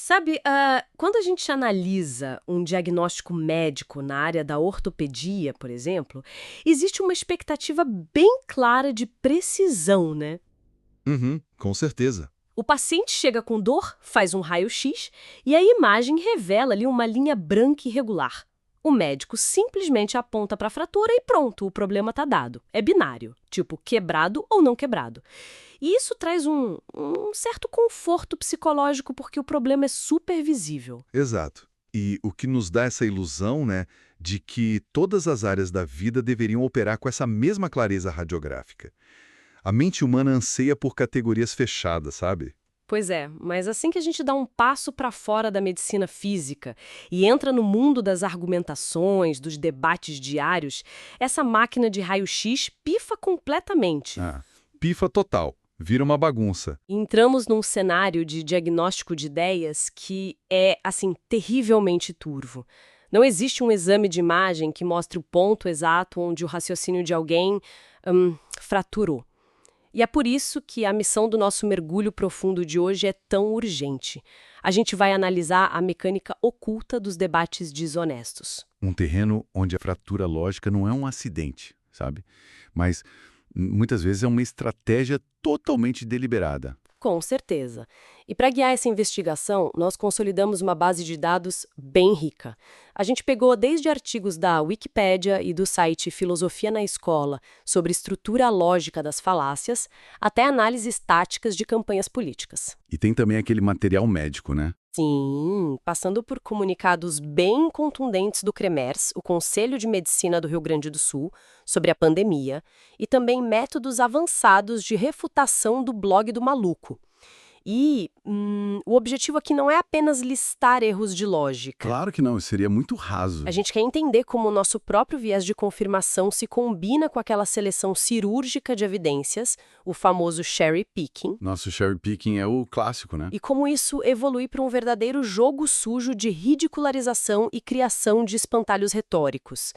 Sabe, quando a gente analisa um diagnóstico médico na área da ortopedia, por exemplo, existe uma expectativa bem clara de precisão, né? Uhum, com certeza. O paciente chega com dor, faz um raio-x e a imagem revela ali uma linha branca irregular. O médico simplesmente aponta para a fratura e pronto, o problema está dado. É binário, tipo quebrado ou não quebrado. E isso traz um certo conforto psicológico porque o problema é super visível. Exato. E o que nos dá essa ilusão, né, de que todas as áreas da vida deveriam operar com essa mesma clareza radiográfica. A mente humana anseia por categorias fechadas, sabe? Pois é, mas assim que a gente dá um passo para fora da medicina física e entra no mundo das argumentações, dos debates diários, essa máquina de raio-x pifa completamente. Ah, pifa total. Vira uma bagunça. Entramos num cenário de diagnóstico de ideias que é, assim, terrivelmente turvo. Não existe um exame de imagem que mostre o ponto exato onde o raciocínio de alguém fraturou. E é por isso que a missão do nosso mergulho profundo de hoje é tão urgente. A gente vai analisar a mecânica oculta dos debates desonestos. Um terreno onde a fratura lógica não é um acidente, sabe? Mas muitas vezes é uma estratégia totalmente deliberada. Com certeza. E para guiar essa investigação, nós consolidamos uma base de dados bem rica. A gente pegou desde artigos da Wikipédia e do site Filosofia na Escola sobre estrutura lógica das falácias, até análises táticas de campanhas políticas. E tem também aquele material médico, né? Sim, passando por comunicados bem contundentes do CREMERS, o Conselho de Medicina do Rio Grande do Sul, sobre a pandemia, e também métodos avançados de refutação do blog do maluco. E o objetivo aqui não é apenas listar erros de lógica. Claro que não, seria muito A raso. gente quer entender como o nosso próprio viés de confirmação se combina com aquela seleção cirúrgica de evidências, o famoso cherry picking, Nosso cherry picking é o clássico, né? e como isso evolui para um verdadeiro jogo sujo de ridicularização e criação de espantalhos retóricos.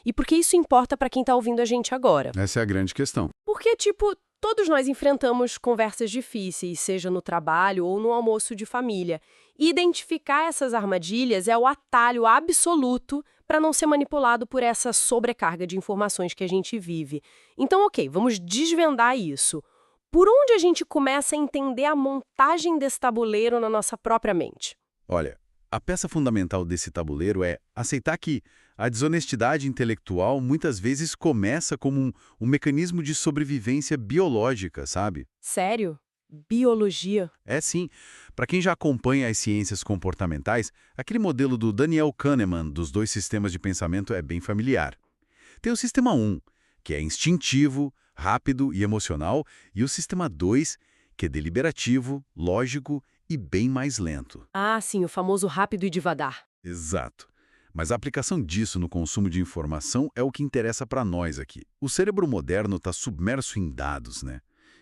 E por que isso importa para quem está ouvindo a gente agora? Essa é a grande questão. Porque, tipo, todos nós enfrentamos conversas difíceis, seja no trabalho ou no almoço de família. E identificar essas armadilhas é o atalho absoluto para não ser manipulado por essa sobrecarga de informações que a gente vive. Então, ok, vamos desvendar isso. Por onde a gente começa a entender a montagem desse tabuleiro na nossa própria mente? Olha, a peça fundamental desse tabuleiro é aceitar que a desonestidade intelectual muitas vezes começa como um mecanismo de sobrevivência biológica, sabe? Sério? Biologia? É sim. Para quem já acompanha as ciências comportamentais, aquele modelo do Daniel Kahneman dos dois sistemas de pensamento é bem familiar. Tem o sistema 1, que é instintivo, rápido e emocional, e o sistema 2, que é deliberativo, lógico e bem mais lento. Ah, sim, o famoso rápido e devagar. Exato. Mas a aplicação disso no consumo de informação é o que interessa para nós aqui. O cérebro moderno está submerso em dados, né?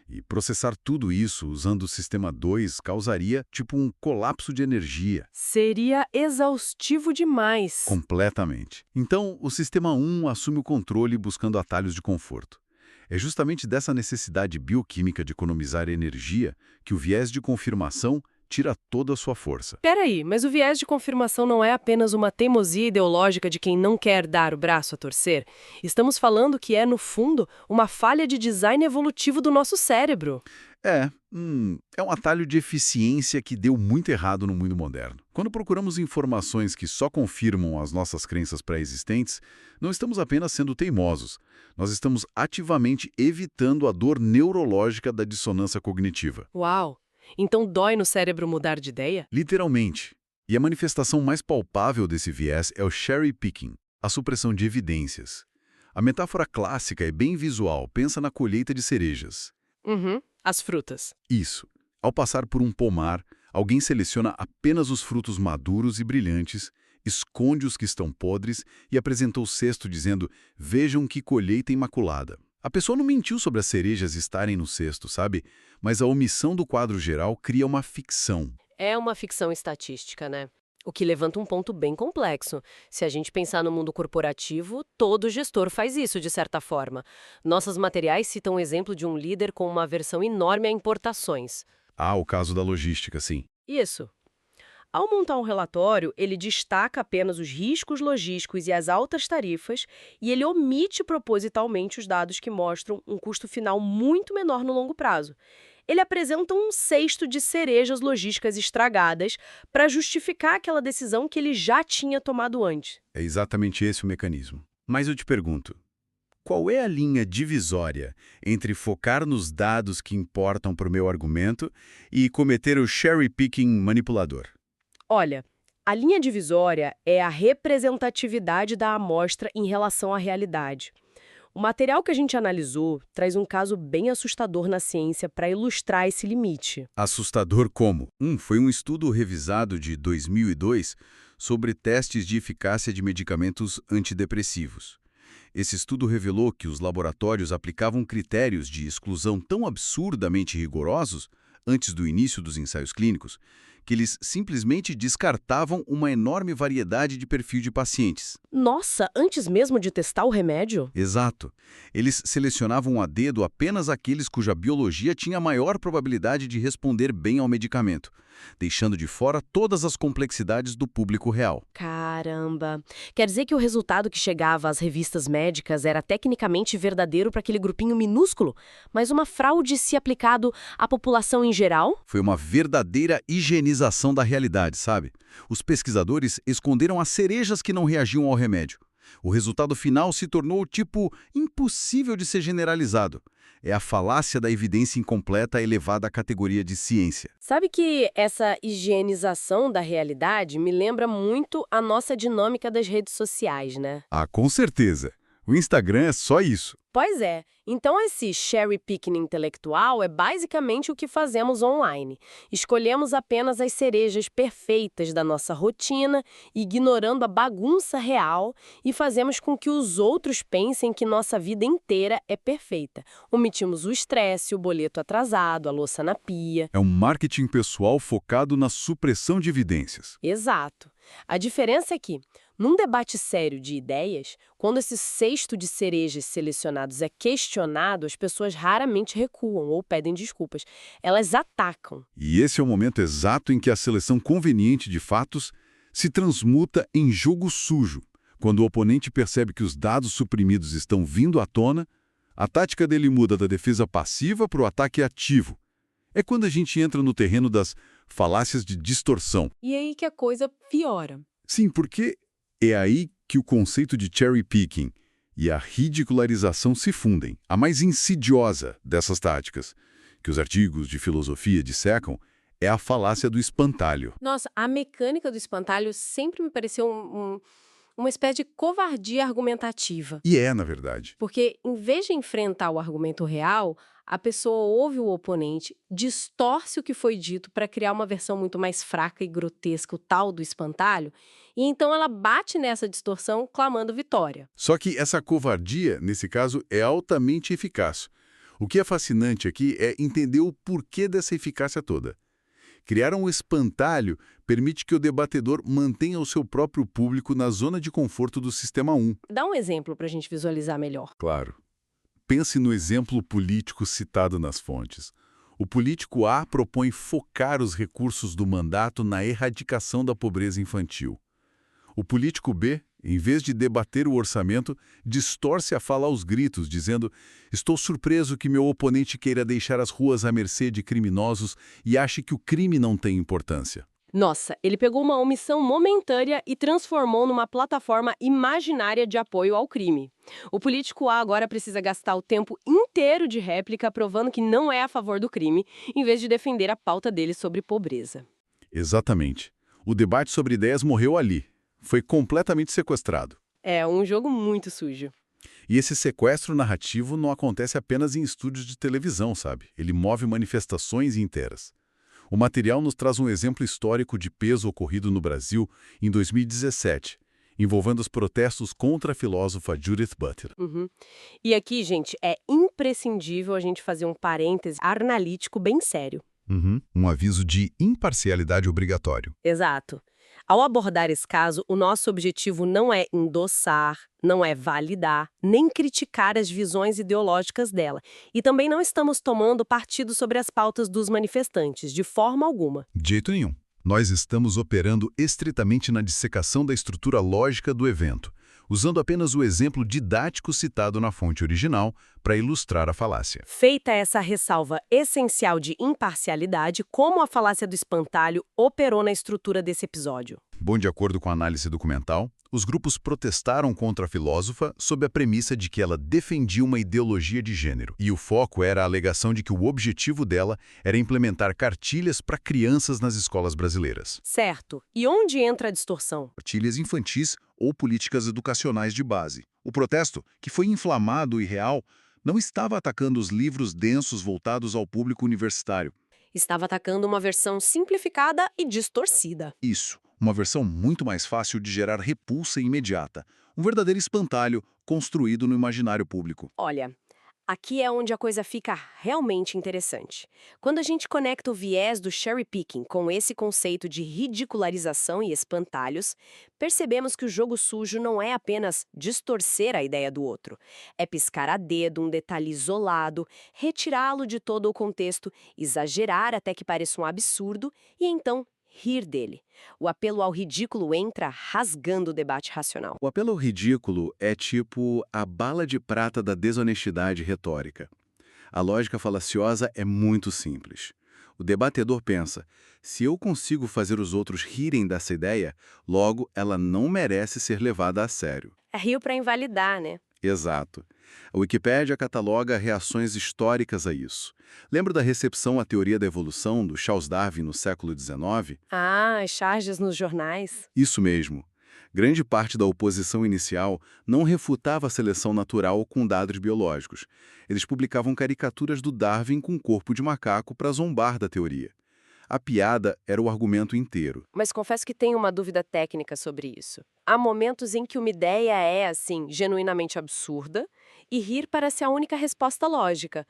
E processar tudo isso usando o sistema 2 causaria tipo um colapso de energia. Seria exaustivo demais. Completamente. Então, o sistema 1 assume o controle buscando atalhos de conforto. É justamente dessa necessidade bioquímica de economizar energia que o viés de confirmação tira toda a sua força. Peraí, mas o viés de confirmação não é apenas uma teimosia ideológica de quem não quer dar o braço a torcer? Estamos falando que é, no fundo, uma falha de design evolutivo do nosso cérebro. É um atalho de eficiência que deu muito errado no mundo moderno. Quando procuramos informações que só confirmam as nossas crenças pré-existentes, não estamos apenas sendo teimosos, nós estamos ativamente evitando a dor neurológica da dissonância cognitiva. Uau! Então dói no cérebro mudar de ideia? Literalmente. E a manifestação mais palpável desse viés é o cherry picking, a supressão de evidências. A metáfora clássica é bem visual, pensa na colheita de cerejas. Uhum, as frutas. Isso. Ao passar por um pomar, alguém seleciona apenas os frutos maduros e brilhantes, esconde os que estão podres e apresenta o cesto dizendo: "Vejam que colheita imaculada". A pessoa não mentiu sobre as cerejas estarem no cesto, sabe? Mas a omissão do quadro geral cria uma ficção. É uma ficção estatística, né? O que levanta um ponto bem complexo. Se a gente pensar no mundo corporativo, todo gestor faz isso, de certa forma. Nossos materiais citam o exemplo de um líder com uma aversão enorme a importações. Ah, o caso da logística, sim. Isso. Ao montar um relatório, ele destaca apenas os riscos logísticos e as altas tarifas, e ele omite propositalmente os dados que mostram um custo final muito menor no longo prazo. Ele apresenta um cesto de cerejas logísticas estragadas para justificar aquela decisão que ele já tinha tomado antes. É exatamente esse o mecanismo. Mas eu te pergunto, qual é a linha divisória entre focar nos dados que importam para o meu argumento e cometer o cherry-picking manipulador? Olha, a linha divisória é a representatividade da amostra em relação à realidade. O material que a gente analisou traz um caso bem assustador na ciência para ilustrar esse limite. Assustador como? Foi um estudo revisado de 2002 sobre testes de eficácia de medicamentos antidepressivos. Esse estudo revelou que os laboratórios aplicavam critérios de exclusão tão absurdamente rigorosos antes do início dos ensaios clínicos, que eles simplesmente descartavam uma enorme variedade de perfil de pacientes. Nossa, antes mesmo de testar o remédio? Exato. Eles selecionavam a dedo apenas aqueles cuja biologia tinha maior probabilidade de responder bem ao medicamento, deixando de fora todas as complexidades do público real. Caramba! Quer dizer que o resultado que chegava às revistas médicas era tecnicamente verdadeiro para aquele grupinho minúsculo, mas uma fraude se aplicado à população em geral? Foi uma verdadeira higienização da realidade, sabe? Os pesquisadores esconderam as cerejas que não reagiam ao remédio. O resultado final se tornou, impossível de ser generalizado. É a falácia da evidência incompleta elevada à categoria de ciência. Sabe que essa higienização da realidade me lembra muito a nossa dinâmica das redes sociais, né? Ah, com certeza. O Instagram é só isso. Pois é. Então esse cherry picking intelectual é basicamente o que fazemos online. Escolhemos apenas as cerejas perfeitas da nossa rotina, ignorando a bagunça real e fazemos com que os outros pensem que nossa vida inteira é perfeita. Omitimos o estresse, o boleto atrasado, a louça na pia. É um marketing pessoal focado na supressão de evidências. Exato. A diferença é que, num debate sério de ideias, quando esse cesto de cerejas selecionados é questionado, as pessoas raramente recuam ou pedem desculpas. Elas atacam. E esse é o momento exato em que a seleção conveniente de fatos se transmuta em jogo sujo. Quando o oponente percebe que os dados suprimidos estão vindo à tona, a tática dele muda da defesa passiva para o ataque ativo. É quando a gente entra no terreno das falácias de distorção. E aí que a coisa piora. Sim, porque é aí que o conceito de cherry picking e a ridicularização se fundem. A mais insidiosa dessas táticas, que os artigos de filosofia dissecam, é a falácia do espantalho. Nossa, a mecânica do espantalho sempre me pareceu uma espécie de covardia argumentativa. E é, na verdade. Porque, em vez de enfrentar o argumento real, a pessoa ouve o oponente, distorce o que foi dito para criar uma versão muito mais fraca e grotesca, o tal do espantalho, e então ela bate nessa distorção clamando vitória. Só que essa covardia, nesse caso, é altamente eficaz. O que é fascinante aqui é entender o porquê dessa eficácia toda. Criar um espantalho permite que o debatedor mantenha o seu próprio público na zona de conforto do sistema 1. Dá um exemplo para a gente visualizar melhor. Claro. Pense no exemplo político citado nas fontes. O político A propõe focar os recursos do mandato na erradicação da pobreza infantil. O político B, em vez de debater o orçamento, distorce a fala aos gritos, dizendo: "Estou surpreso que meu oponente queira deixar as ruas à mercê de criminosos e ache que o crime não tem importância." Nossa, ele pegou uma omissão momentânea e transformou numa plataforma imaginária de apoio ao crime. O político A agora precisa gastar o tempo inteiro de réplica provando que não é a favor do crime, em vez de defender a pauta dele sobre pobreza. Exatamente. O debate sobre ideias morreu ali. Foi completamente sequestrado. É um jogo muito sujo. E esse sequestro narrativo não acontece apenas em estúdios de televisão, sabe? Ele move manifestações inteiras. O material nos traz um exemplo histórico de peso ocorrido no Brasil em 2017, envolvendo os protestos contra a filósofa Judith Butler. E aqui, gente, é imprescindível a gente fazer um parêntese analítico bem sério. Um aviso de imparcialidade obrigatório. Exato. Ao abordar esse caso, o nosso objetivo não é endossar, não é validar, nem criticar as visões ideológicas dela. E também não estamos tomando partido sobre as pautas dos manifestantes, de forma alguma. De jeito nenhum. Nós estamos operando estritamente na dissecação da estrutura lógica do evento, usando apenas o exemplo didático citado na fonte original para ilustrar a falácia. Feita essa ressalva essencial de imparcialidade, como a falácia do espantalho operou na estrutura desse episódio? Bom, de acordo com a análise documental, os grupos protestaram contra a filósofa sob a premissa de que ela defendia uma ideologia de gênero. E o foco era a alegação de que o objetivo dela era implementar cartilhas para crianças nas escolas brasileiras. Certo. E onde entra a distorção? Cartilhas infantis ou políticas educacionais de base. O protesto, que foi inflamado e real, não estava atacando os livros densos voltados ao público universitário. Estava atacando uma versão simplificada e distorcida. Isso, uma versão muito mais fácil de gerar repulsa imediata. Um verdadeiro espantalho construído no imaginário público. Olha, aqui é onde a coisa fica realmente interessante. Quando a gente conecta o viés do cherry picking com esse conceito de ridicularização e espantalhos, percebemos que o jogo sujo não é apenas distorcer a ideia do outro. É piscar a dedo um detalhe isolado, retirá-lo de todo o contexto, exagerar até que pareça um absurdo e então rir dele. O apelo ao ridículo entra rasgando o debate racional. O apelo ao ridículo é tipo a bala de prata da desonestidade retórica. A lógica falaciosa é muito simples. O debatedor pensa, se eu consigo fazer os outros rirem dessa ideia, logo ela não merece ser levada a sério. É rio para invalidar, né? Exato. A Wikipédia cataloga reações históricas a isso. Lembra da recepção à teoria da evolução do Charles Darwin no século XIX? Ah, as charges nos jornais. Isso mesmo. Grande parte da oposição inicial não refutava a seleção natural com dados biológicos. Eles publicavam caricaturas do Darwin com corpo de macaco para zombar da teoria. A piada era o argumento inteiro. Mas confesso que tenho uma dúvida técnica sobre isso. Há momentos em que uma ideia é, assim, genuinamente absurda e rir parece a única resposta lógica.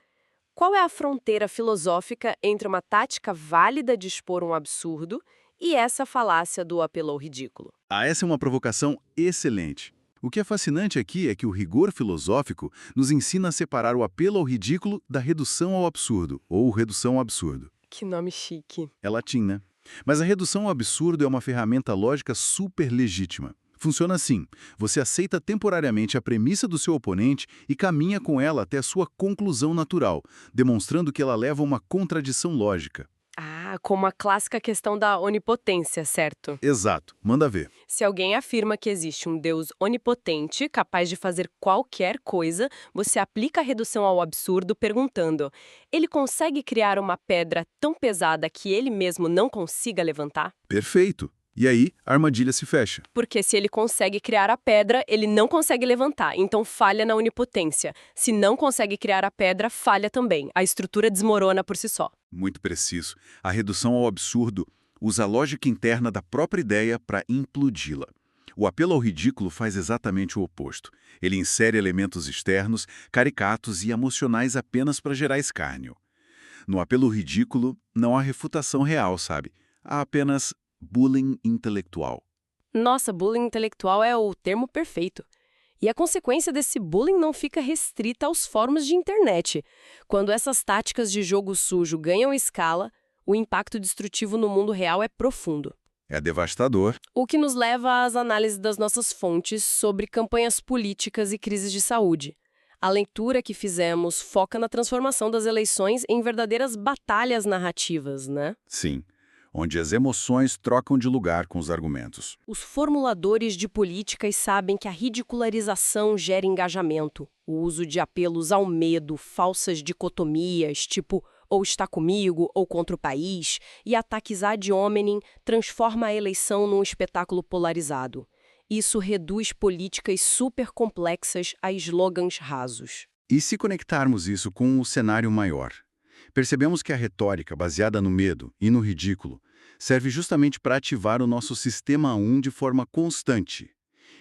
Qual é a fronteira filosófica entre uma tática válida de expor um absurdo e essa falácia do apelo ao ridículo? Essa é uma provocação excelente. O que é fascinante aqui é que o rigor filosófico nos ensina a separar o apelo ao ridículo da redução ao absurdo, ou redução ao absurdo. Que nome chique. É latim, né? Mas a redução ao absurdo é uma ferramenta lógica super legítima. Funciona assim, você aceita temporariamente a premissa do seu oponente e caminha com ela até a sua conclusão natural, demonstrando que ela leva a uma contradição lógica. Ah, como a clássica questão da onipotência, certo? Exato, manda ver. Se alguém afirma que existe um Deus onipotente, capaz de fazer qualquer coisa, você aplica a redução ao absurdo perguntando: ele consegue criar uma pedra tão pesada que ele mesmo não consiga levantar? Perfeito. E aí, a armadilha se fecha. Porque se ele consegue criar a pedra, ele não consegue levantar, então falha na onipotência. Se não consegue criar a pedra, falha também. A estrutura desmorona por si só. Muito preciso. A redução ao absurdo usa a lógica interna da própria ideia para implodi-la. O apelo ao ridículo faz exatamente o oposto. Ele insere elementos externos, caricatos e emocionais apenas para gerar escárnio. No apelo ridículo, não há refutação real, sabe? Há apenas bullying intelectual. Nossa, bullying intelectual é o termo perfeito. E a consequência desse bullying não fica restrita aos fóruns de internet. Quando essas táticas de jogo sujo ganham escala, o impacto destrutivo no mundo real é profundo. É devastador. O que nos leva às análises das nossas fontes sobre campanhas políticas e crises de saúde. A leitura que fizemos foca na transformação das eleições em verdadeiras batalhas narrativas, né? Sim. Onde as emoções trocam de lugar com os argumentos. Os formuladores de políticas sabem que a ridicularização gera engajamento. O uso de apelos ao medo, falsas dicotomias, tipo ou está comigo ou contra o país, e ataques ad hominem transforma a eleição num espetáculo polarizado. Isso reduz políticas super complexas a slogans rasos. E se conectarmos isso com o cenário maior? Percebemos que a retórica baseada no medo e no ridículo serve justamente para ativar o nosso sistema 1 de forma constante.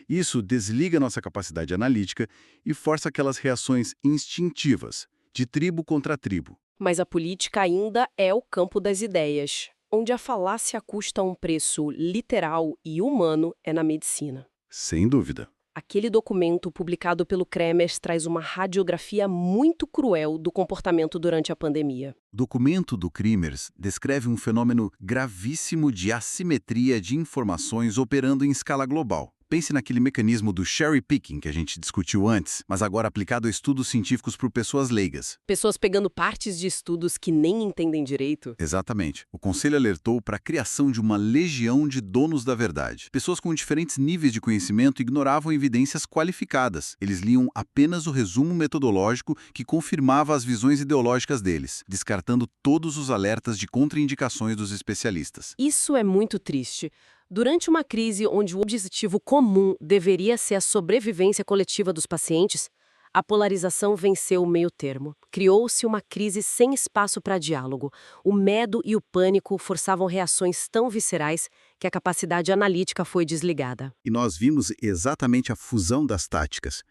Isso desliga nossa capacidade analítica e força aquelas reações instintivas, de tribo contra tribo. Mas a política ainda é o campo das ideias, onde a falácia custa um preço literal e humano é na medicina. Sem dúvida. Aquele documento publicado pelo Kremers traz uma radiografia muito cruel do comportamento durante a pandemia. O documento do Kremers descreve um fenômeno gravíssimo de assimetria de informações operando em escala global. Pense naquele mecanismo do cherry picking que a gente discutiu antes, mas agora aplicado a estudos científicos por pessoas leigas. Pessoas pegando partes de estudos que nem entendem direito. Exatamente. O Conselho alertou para a criação de uma legião de donos da verdade. Pessoas com diferentes níveis de conhecimento ignoravam evidências qualificadas. Eles liam apenas o resumo metodológico que confirmava as visões ideológicas deles, descartando todos os alertas de contraindicações dos especialistas. Isso é muito triste. Durante uma crise onde o objetivo comum deveria ser a sobrevivência coletiva dos pacientes, a polarização venceu o meio-termo. Criou-se uma crise sem espaço para diálogo. O medo e o pânico forçavam reações tão viscerais que a capacidade analítica foi desligada. E nós vimos exatamente a fusão das táticas.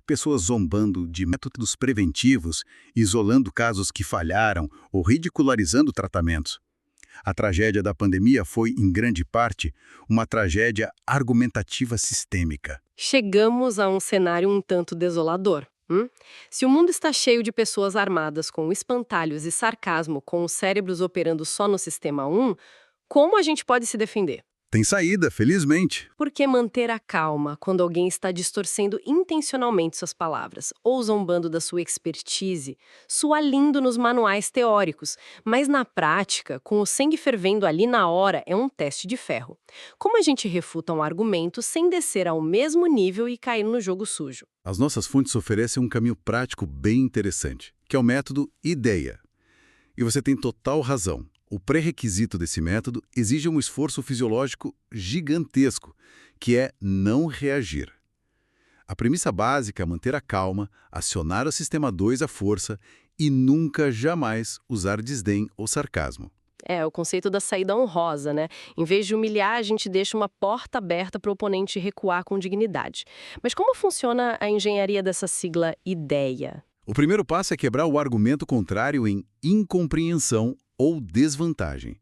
Pessoas zombando de métodos preventivos, isolando casos que falharam ou ridicularizando tratamentos. A tragédia da pandemia foi, em grande parte, uma tragédia argumentativa sistêmica. Chegamos a um cenário um tanto desolador. Se o mundo está cheio de pessoas armadas com espantalhos e sarcasmo, com os cérebros operando só no sistema 1, como a gente pode se defender? Tem saída, felizmente. Por que manter a calma quando alguém está distorcendo intencionalmente suas palavras, ou zombando da sua expertise, soa lindo nos manuais teóricos, mas na prática, com o sangue fervendo ali na hora, é um teste de ferro. Como a gente refuta um argumento sem descer ao mesmo nível e cair no jogo sujo? As nossas fontes oferecem um caminho prático bem interessante, que é o método IDEA. E você tem total razão. O pré-requisito desse método exige um esforço fisiológico gigantesco, que é não reagir. A premissa básica é manter a calma, acionar o sistema 2 à força e nunca, jamais usar desdém ou sarcasmo. É, o conceito da saída honrosa, né? Em vez de humilhar, a gente deixa uma porta aberta para o oponente recuar com dignidade. Mas como funciona a engenharia dessa sigla IDEA? O primeiro passo é quebrar o argumento contrário em incompreensão ou desvantagem.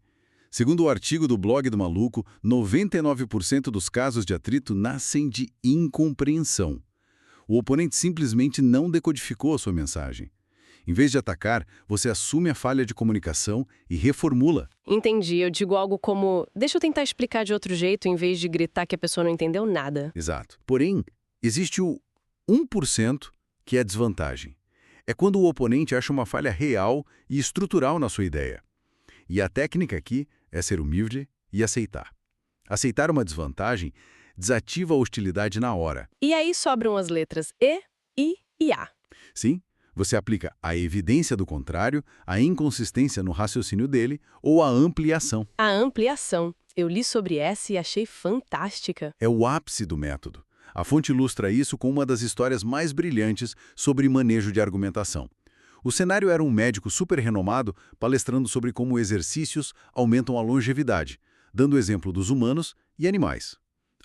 Segundo o artigo do blog do Maluco, 99% dos casos de atrito nascem de incompreensão. O oponente simplesmente não decodificou a sua mensagem. Em vez de atacar, você assume a falha de comunicação e reformula. Entendi, eu digo algo como, deixa eu tentar explicar de outro jeito em vez de gritar que a pessoa não entendeu nada. Exato. Porém, existe o 1% que é desvantagem. É quando o oponente acha uma falha real e estrutural na sua ideia. E a técnica aqui é ser humilde e aceitar. Aceitar uma desvantagem desativa a hostilidade na hora. E aí sobram as letras E, I e A. Sim, você aplica a evidência do contrário, a inconsistência no raciocínio dele ou a ampliação. A ampliação. Eu li sobre essa e achei fantástica. É o ápice do método. A fonte ilustra isso com uma das histórias mais brilhantes sobre manejo de argumentação. O cenário era um médico super renomado palestrando sobre como exercícios aumentam a longevidade, dando exemplo dos humanos e animais.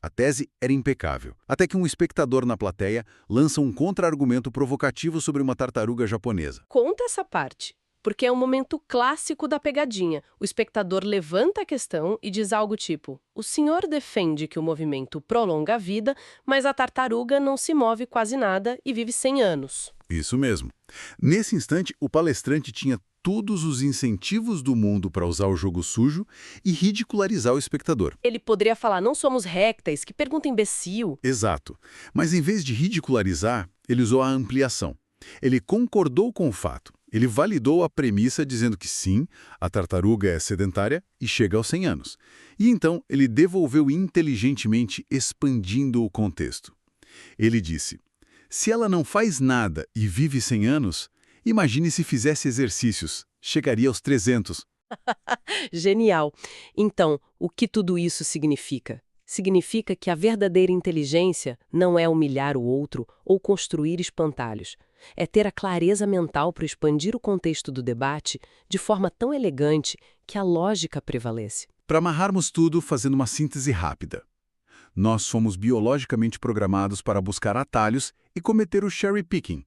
A tese era impecável, até que um espectador na plateia lança um contra-argumento provocativo sobre uma tartaruga japonesa. Conta essa parte, porque é um momento clássico da pegadinha. O espectador levanta a questão e diz algo tipo, o senhor defende que o movimento prolonga a vida, mas a tartaruga não se move quase nada e vive 100 anos. Isso mesmo. Nesse instante, o palestrante tinha todos os incentivos do mundo para usar o jogo sujo e ridicularizar o espectador. Ele poderia falar, não somos répteis, que pergunta imbecil. Exato. Mas em vez de ridicularizar, ele usou a ampliação. Ele concordou com o fato. Ele validou a premissa dizendo que sim, a tartaruga é sedentária e chega aos 100 anos. E então ele devolveu inteligentemente, expandindo o contexto. Ele disse, se ela não faz nada e vive 100 anos, imagine se fizesse exercícios, chegaria aos 300. Genial. Então, o que tudo isso significa? Significa que a verdadeira inteligência não é humilhar o outro ou construir espantalhos. É ter a clareza mental para expandir o contexto do debate de forma tão elegante que a lógica prevalece. Para amarrarmos tudo, fazendo uma síntese rápida. Nós somos biologicamente programados para buscar atalhos e cometer o cherry picking.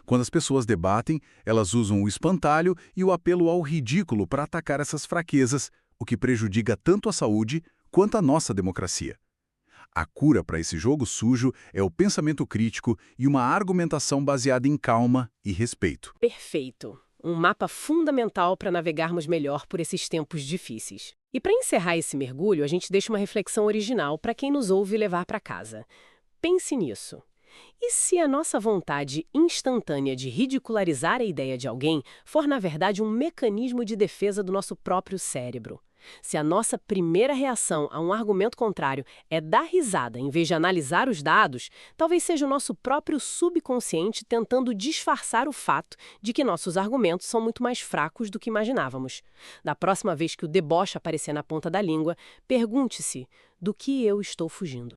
Quando as pessoas debatem, elas usam o espantalho e o apelo ao ridículo para atacar essas fraquezas, o que prejudica tanto a saúde quanto a nossa democracia. A cura para esse jogo sujo é o pensamento crítico e uma argumentação baseada em calma e respeito. Perfeito. Um mapa fundamental para navegarmos melhor por esses tempos difíceis. E para encerrar esse mergulho, a gente deixa uma reflexão original para quem nos ouve levar para casa. Pense nisso. E se a nossa vontade instantânea de ridicularizar a ideia de alguém for, na verdade, um mecanismo de defesa do nosso próprio cérebro? Se a nossa primeira reação a um argumento contrário é dar risada em vez de analisar os dados, talvez seja o nosso próprio subconsciente tentando disfarçar o fato de que nossos argumentos são muito mais fracos do que imaginávamos. Da próxima vez que o deboche aparecer na ponta da língua, pergunte-se: do que eu estou fugindo?